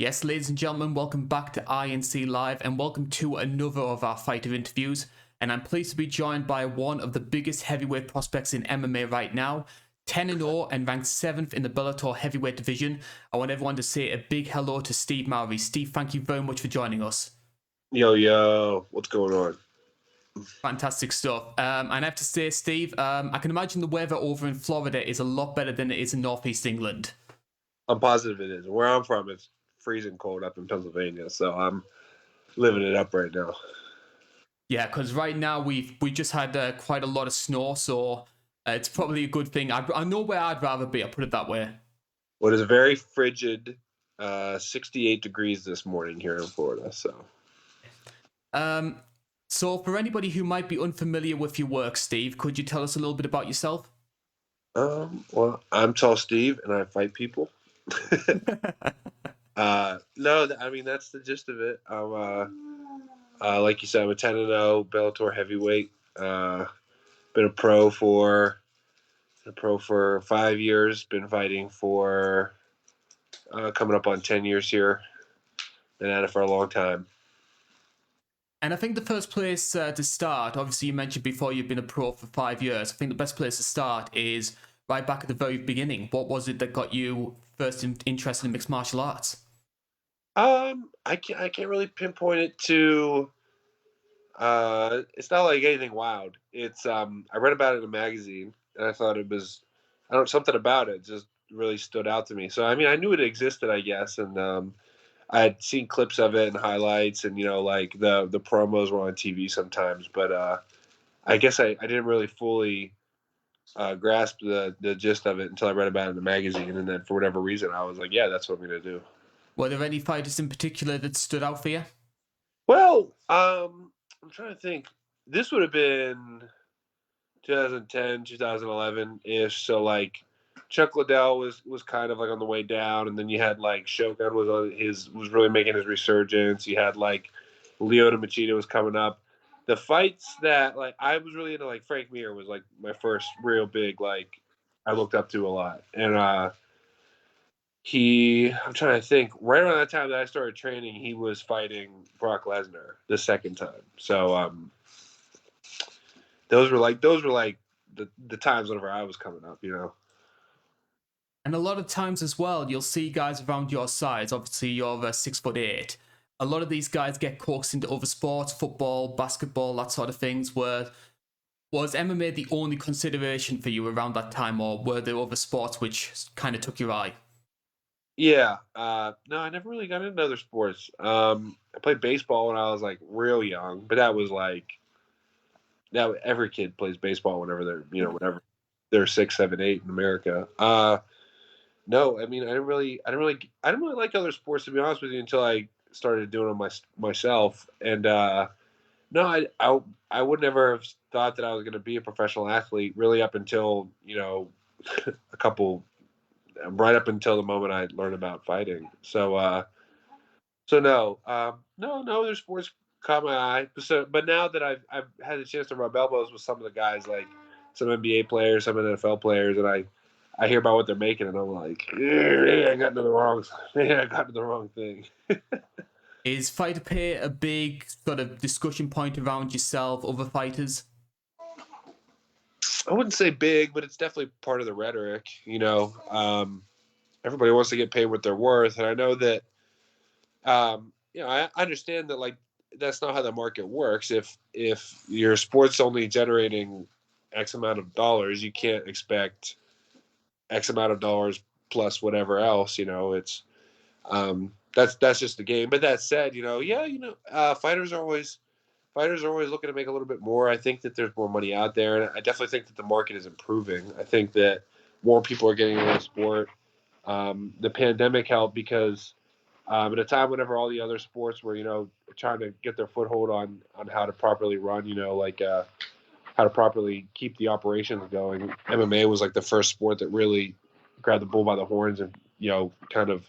Yes, ladies and gentlemen, welcome back to INC Live and welcome to another of our fighter interviews. And I'm pleased to be joined by one of the biggest heavyweight prospects in MMA right now, 10-0 and ranked 7th in the Bellator heavyweight division. I want everyone to say a big hello to Steve Mowry. Steve, thank you very much for joining us. Yo, what's going on? Fantastic stuff. And I have to say, Steve, I can imagine the weather over in Florida is a lot better than it is in Northeast England. I'm positive it is. Where I'm from, it's freezing cold up in Pennsylvania, so I'm living it up right now. Yeah, because right now we just had quite a lot of snow, so it's probably a good thing. I know where I'd rather be, I'll put it that way. Well, it is a very frigid 68 degrees this morning here in Florida. So for anybody who might be unfamiliar with your work, Steve, could you tell us a little bit about yourself? Well, I'm Tall Steve, and I fight people. No, I mean that's the gist of it. I'm like you said, I'm a 10-0 Bellator heavyweight. Been a pro for 5 years. Been fighting for coming up on 10 years here. Been at it for a long time. And I think the first place to start, obviously you mentioned before you've been a pro for 5 years. I think the best place to start is right back at the very beginning. What was it that got you first interested in mixed martial arts? I can't really pinpoint it to. It's not like anything wild. It's I read about it in a magazine, and I thought it was, I don't something about it just really stood out to me. So I mean, I knew it existed, I guess, and I had seen clips of it and highlights, and like the promos were on TV sometimes, but I guess I didn't really fully grasp the gist of it until I read about it in the magazine, and then for whatever reason, I was like, yeah, that's what I'm gonna do. Were there any fighters in particular that stood out for you? Well, I'm trying to think. This would have been 2010, 2011 ish. So like Chuck Liddell was kind of like on the way down, and then you had like Shogun was really making his resurgence. You had like Lyoto Machida was coming up. The fights that like I was really into, like Frank Mir was like my first real big, like I looked up to a lot. And I'm trying to think, right around that time that I started training, he was fighting Brock Lesnar the second time. So those were like the times whenever I was coming up. And a lot of times as well, you'll see guys around your size. Obviously, you're 6'8". A lot of these guys get coaxed into other sports, football, basketball, that sort of things. Was MMA the only consideration for you around that time, or were there other sports which kind of took your eye? Yeah. No, I never really got into other sports. I played baseball when I was like real young, but that was like now every kid plays baseball whenever whenever they're 6, 7, 8 in America. No, I mean I didn't really like other sports, to be honest with you, until I started doing them myself. And no, I would never have thought that I was going to be a professional athlete really up until a couple right up until the moment I learned about fighting. So no, no other sports caught my eye. But now that I've had a chance to rub elbows with some of the guys, like some NBA players, some NFL players, and I hear about what they're making, and I'm like, yeah, I got into the wrong, yeah, I got into the wrong thing. Is fighter pay a big sort of discussion point around yourself, other fighters? I wouldn't say big, but it's definitely part of the rhetoric. Everybody wants to get paid what they're worth, and I know that. I understand that like that's not how the market works. If your sport's only generating X amount of dollars, you can't expect X amount of dollars plus whatever else. That's just the game. But that said, fighters are always looking to make a little bit more. I think that there's more money out there, and I definitely think that the market is improving. I think that more people are getting into the sport. The pandemic helped because at a time whenever all the other sports were, trying to get their foothold on how to properly run, how to properly keep the operations going. MMA was like the first sport that really grabbed the bull by the horns and kind of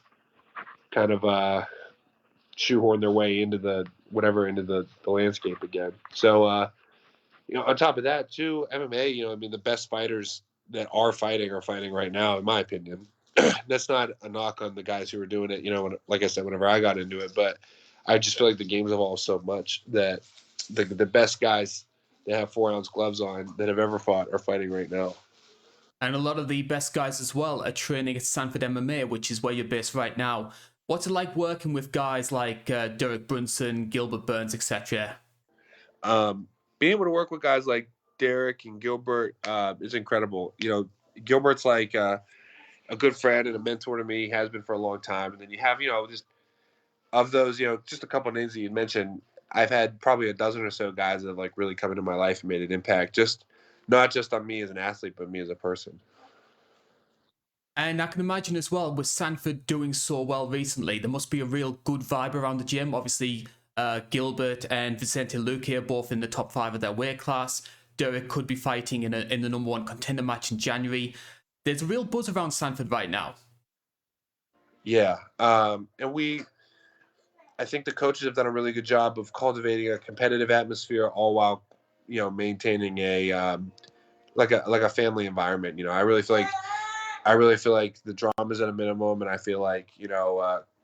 shoehorn their way into the landscape again. So on top of that too, MMA, I mean the best fighters that are fighting right now, in my opinion. that's not a knock on the guys who were doing it. Like I said, whenever I got into it, but I just feel like the game's evolved so much that the best guys that have 4-ounce gloves on that have ever fought are fighting right now. And a lot of the best guys as well are training at Sandford MMA, which is where you're based right now. What's it like working with guys like Derek Brunson, Gilbert Burns, etc.? Being able to work with guys like Derek and Gilbert is incredible. Gilbert's like a good friend and a mentor to me. He has been for a long time. And then you have, just of those, just a couple of names that you mentioned. I've had probably a dozen or so guys that have like really come into my life and made an impact. Just not just on me as an athlete, but me as a person. And I can imagine as well, with Sandford doing so well recently, there must be a real good vibe around the gym. Obviously, Gilbert and Vicente Luque are both in the top 5 of their weight class. Derek could be fighting in the number 1 contender match in January. There's a real buzz around Sandford right now. Yeah. And I think the coaches have done a really good job of cultivating a competitive atmosphere, all while, maintaining a like a family environment. I really feel like the drama's at a minimum, and I feel like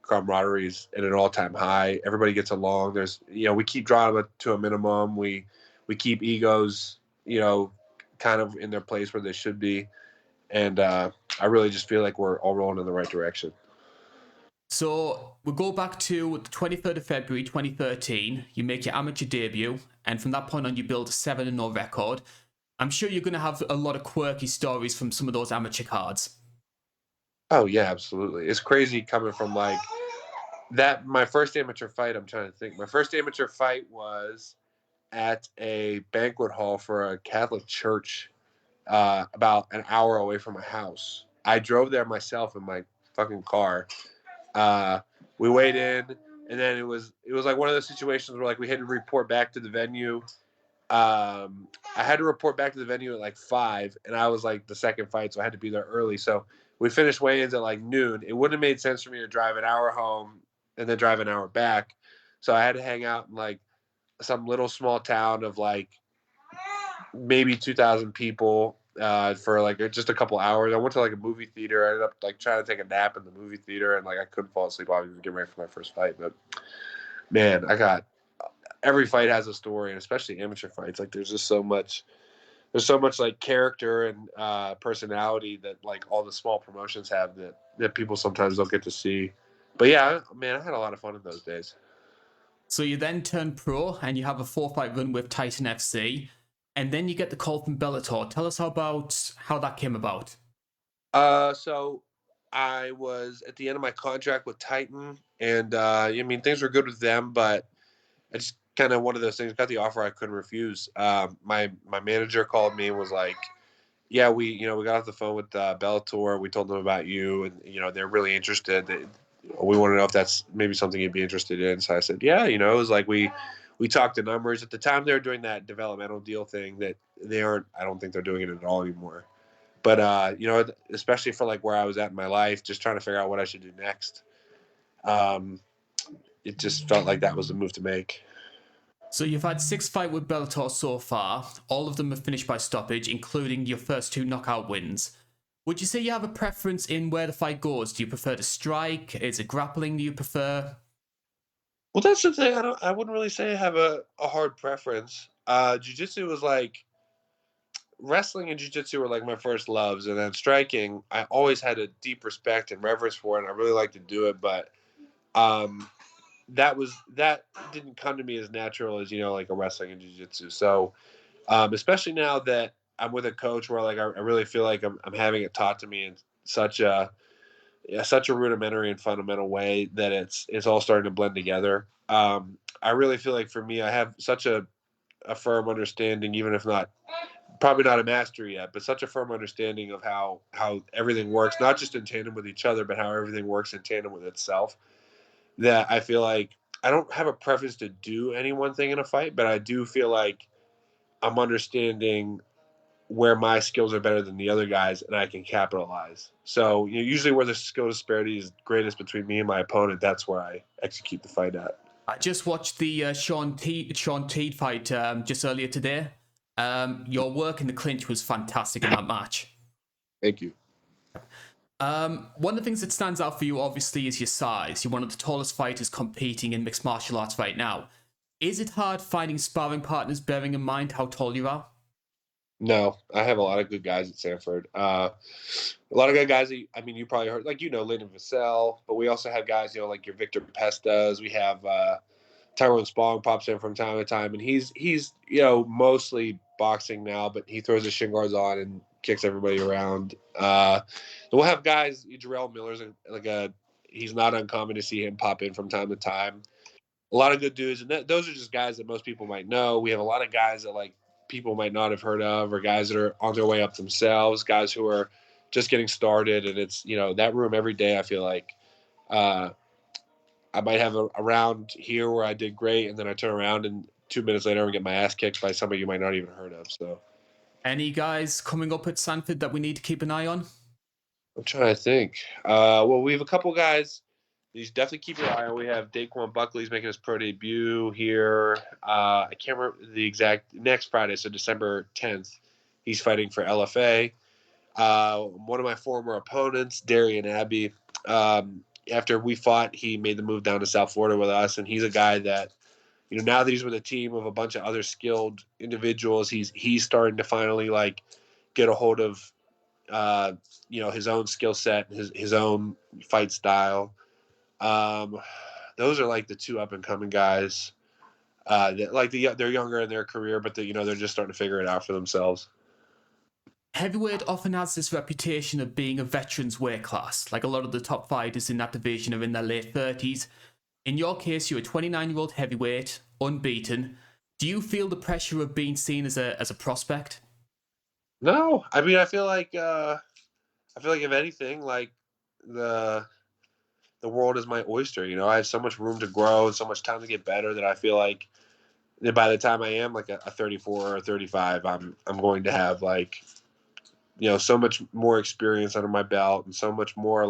camaraderie's at an all-time high. Everybody gets along. We keep drama to a minimum. We keep egos, kind of in their place where they should be, and I really just feel like we're all rolling in the right direction. So we'll go back to the 23rd of February 2013. You make your amateur debut, and from that point on, you build a 7-0 record. I'm sure you're going to have a lot of quirky stories from some of those amateur cards. Oh yeah, absolutely. It's crazy coming from like that. My first amateur fight, I'm trying to think. My first amateur fight was at a banquet hall for a Catholic church, about an hour away from my house. I drove there myself in my fucking car. We weighed in, and then it was like one of those situations where like we had to report back to the venue. I had to report back to the venue at like 5, and I was like the second fight, so I had to be there early. So we finished weigh-ins at like noon. It wouldn't have made sense for me to drive an hour home and then drive an hour back. So I had to hang out in like some little small town of like maybe 2,000 people for like just a couple hours. I went to like a movie theater. I ended up like trying to take a nap in the movie theater, and like I couldn't fall asleep while I was getting ready for my first fight. But man, every fight has a story, and especially amateur fights. Like there's so much like character and personality that like all the small promotions have that people sometimes don't get to see. But yeah, man, I had a lot of fun in those days. So you then turn pro, and you have a 4-fight run with Titan FC, and then you get the call from Bellator. Tell us about how that came about. So I was at the end of my contract with Titan, and I mean things were good with them, but I just kind of one of those things. Got the offer I couldn't refuse. My manager called me and was like, "Yeah, we got off the phone with Bellator. We told them about you, and they're really interested. We want to know if that's maybe something you'd be interested in." So I said, "Yeah." It was like we talked the numbers at the time. They were doing that developmental deal thing that they aren't. I don't think they're doing it at all anymore. But especially for like where I was at in my life, just trying to figure out what I should do next. It just felt like that was the move to make. So you've had 6 fights with Bellator so far. All of them have finished by stoppage, including your first 2 knockout wins. Would you say you have a preference in where the fight goes? Do you prefer to strike? Is it grappling do you prefer? Well, that's the thing. I wouldn't really say I have a hard preference. Jiu-jitsu was like wrestling and jiu-jitsu were like my first loves, and then striking I always had a deep respect and reverence for it, and I really like to do it, but um that didn't come to me as natural as like a wrestling and jiu-jitsu. So especially now that I'm with a coach where like I really feel like I'm having it taught to me in such a rudimentary and fundamental way that it's all starting to blend together. I really feel like for me I have such a firm understanding, even if not probably not a mastery yet, but such a firm understanding of how everything works, not just in tandem with each other, but how everything works in tandem with itself, that I feel like I don't have a preference to do any one thing in a fight, but I do feel like I'm understanding where my skills are better than the other guys and I can capitalize. So usually where the skill disparity is greatest between me and my opponent, that's where I execute the fight at. I just watched the Sean Teed fight just earlier today. Your work in the clinch was fantastic in that match. Thank you. One of the things that stands out for you, obviously, is your size. You're one of the tallest fighters competing in mixed martial arts right now. Is it hard finding sparring partners, bearing in mind how tall you are? No, I have a lot of good guys at Sanford. A lot of good guys. I mean, you probably heard, like, Landon Vassell, but we also have guys, like your Victor Pestas. We have Tyrone Spong pops in from time to time, and he's mostly boxing now, but he throws his shin guards on and kicks everybody around. We'll have guys. Jarrell Miller's he's not uncommon to see him pop in from time to time. A lot of good dudes, and those are just guys that most people might know. We have a lot of guys that people might not have heard of, or guys that are on their way up themselves, guys who are just getting started, and it's that room every day. I feel like I might have a round here where I did great, and then I turn around and 2 minutes later I get my ass kicked by somebody you might not even heard of. So, Any guys coming up at Sandford that we need to keep an eye on? I'm trying to think. Well, we have a couple guys. You should definitely keep your eye on. We have Daquan Buckley's making his pro debut here. I can't remember the exact next Friday, so December 10th. He's fighting for LFA. One of my former opponents, Darian Abbey, after we fought, he made the move down to South Florida with us, and he's a guy that, now that he's with a team of a bunch of other skilled individuals, he's starting to finally get a hold of his own skill set, his own fight style. Those are the two up and coming guys. They're younger in their career, but they're just starting to figure it out for themselves. Heavyweight often has this reputation of being a veteran's weight class. Like a lot of the top fighters in that division are in their late 30s. In your case, you're a 29-year-old heavyweight, unbeaten. Do you feel the pressure of being seen as a prospect? No, I mean, I feel like if anything, the the world is my oyster. I have so much room to grow and so much time to get better that I feel like that by the time I am a 34 or 35, I'm going to have so much more experience under my belt and so much more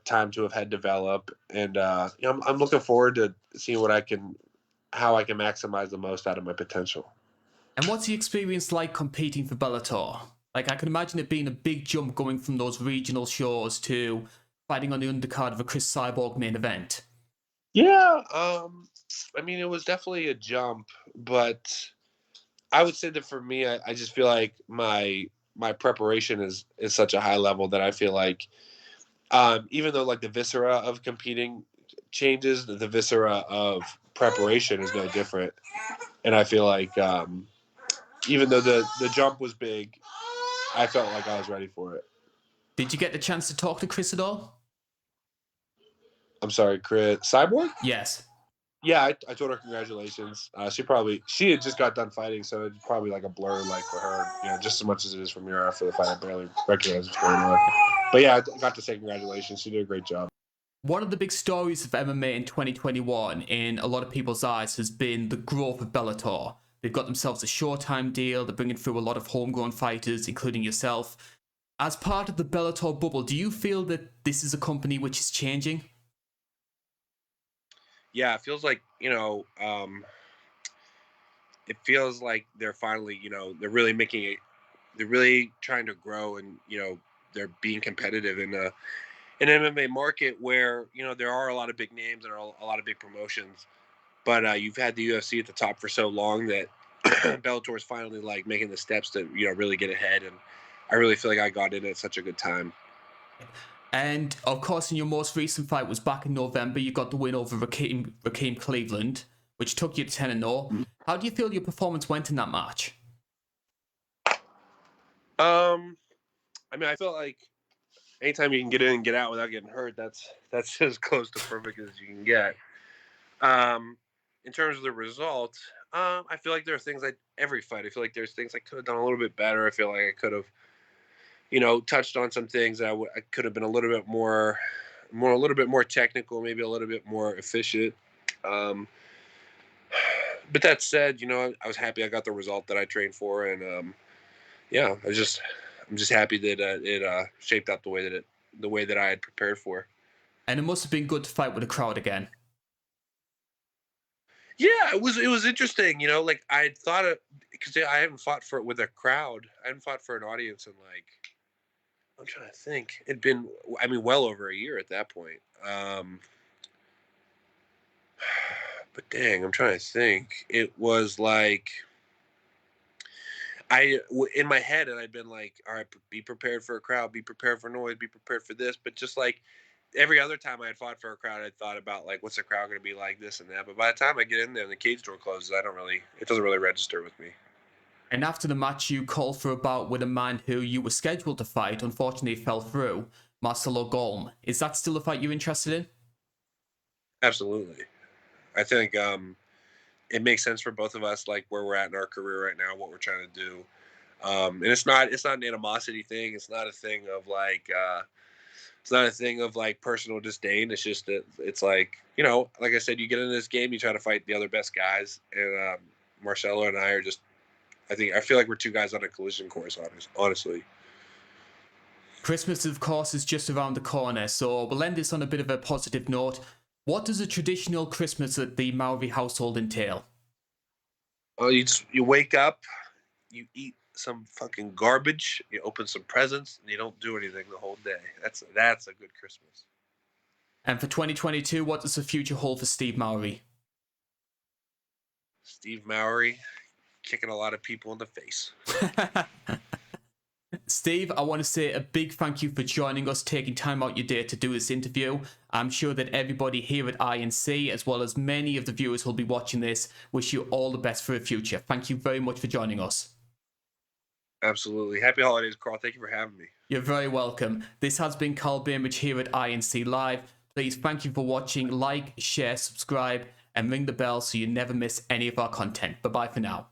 time to have had develop. And I'm looking forward to seeing how I can maximize the most out of my potential. And what's the experience like competing for Bellator? Like, I can imagine it being a big jump going from those regional shows to fighting on the undercard of a Chris Cyborg main event. Yeah, I mean, it was definitely a jump, but I would say that for me, I just feel like my preparation is such a high level that I feel like, even though the viscera of competing changes, the viscera of preparation is no different. And I feel like, even though the jump was big, I felt like I was ready for it. Did you get the chance to talk to Chris at all? I'm sorry, Chris. Cyborg? Yes. Yeah, I told her congratulations. She had just got done fighting, so it's probably like a blur, for her, just as much as it is for me after the fight. I barely recognize what's going on. But yeah, I got to say congratulations. She did a great job. One of the big stories of MMA in 2021, in a lot of people's eyes, has been the growth of Bellator. They've got themselves a Showtime deal. They're bringing through a lot of homegrown fighters, including yourself. As part of the Bellator bubble, do you feel that this is a company which is changing? Yeah, it feels like, it feels like they're finally, they're really making it. They're really trying to grow, and they're being competitive in an MMA market where there are a lot of big names and a lot of big promotions. But you've had the UFC at the top for so long that Bellator is finally making the steps to really get ahead, and I really feel like I got in at such a good time. And of course, in your most recent fight was back in November. You got the win over Rakeem Cleveland, which took you to 10-0. How do you feel your performance went in that match? I mean, I felt like anytime you can get in and get out without getting hurt, that's as close to perfect as you can get. In terms of the result, I feel like there are things every fight. I feel like there's things I could have done a little bit better. I feel like I could have, touched on some things that I could have been a little bit a little bit more technical, maybe a little bit more efficient. But that said, I was happy I got the result that I trained for, and yeah, I'm just happy that it shaped out the way that I had prepared for. And it must have been good to fight with a crowd again. Yeah, it was interesting. I had thought because I haven't fought with a crowd. I haven't fought for an audience in I'm trying to think. It'd been, I mean, well over a year at that point. But dang, I'm trying to think. It was like in my head, and I'd been like, all right, be prepared for a crowd, be prepared for noise, be prepared for this. But just like every other time I had fought for a crowd, I'd thought about like, what's the crowd going to be like, this and that. But by the time I get in there and the cage door closes, it doesn't really register with me. And after the match, you called for a bout with a man who you were scheduled to fight, unfortunately fell through, Marcelo Golem. Is that still a fight you're interested in? Absolutely. I think it makes sense for both of us, like where we're at in our career right now, what we're trying to do. And it's not an animosity thing. It's not a thing of like personal disdain. It's just that it's like, like I said, you get into this game, you try to fight the other best guys, and Marcelo and I are just, I feel like we're two guys on a collision course, honestly. Christmas, of course, is just around the corner, so we'll end this on a bit of a positive note. What does a traditional Christmas at the Mowry household entail? Oh, you wake up, you eat some fucking garbage, you open some presents, and you don't do anything the whole day. That's a good Christmas. And for 2022, what does the future hold for Steve Mowry? Steve Mowry kicking a lot of people in the face. Steve, I want to say a big thank you for joining us, taking time out your day to do this interview. I'm sure that everybody here at INC, as well as many of the viewers who'll be watching this, wish you all the best for the future. Thank you very much for joining us. Absolutely. Happy holidays, Carl. Thank you for having me. You're very welcome. This has been Carl Bainbridge here at INC Live. Please, thank you for watching. Like, share, subscribe, and ring the bell so you never miss any of our content. Bye-bye for now.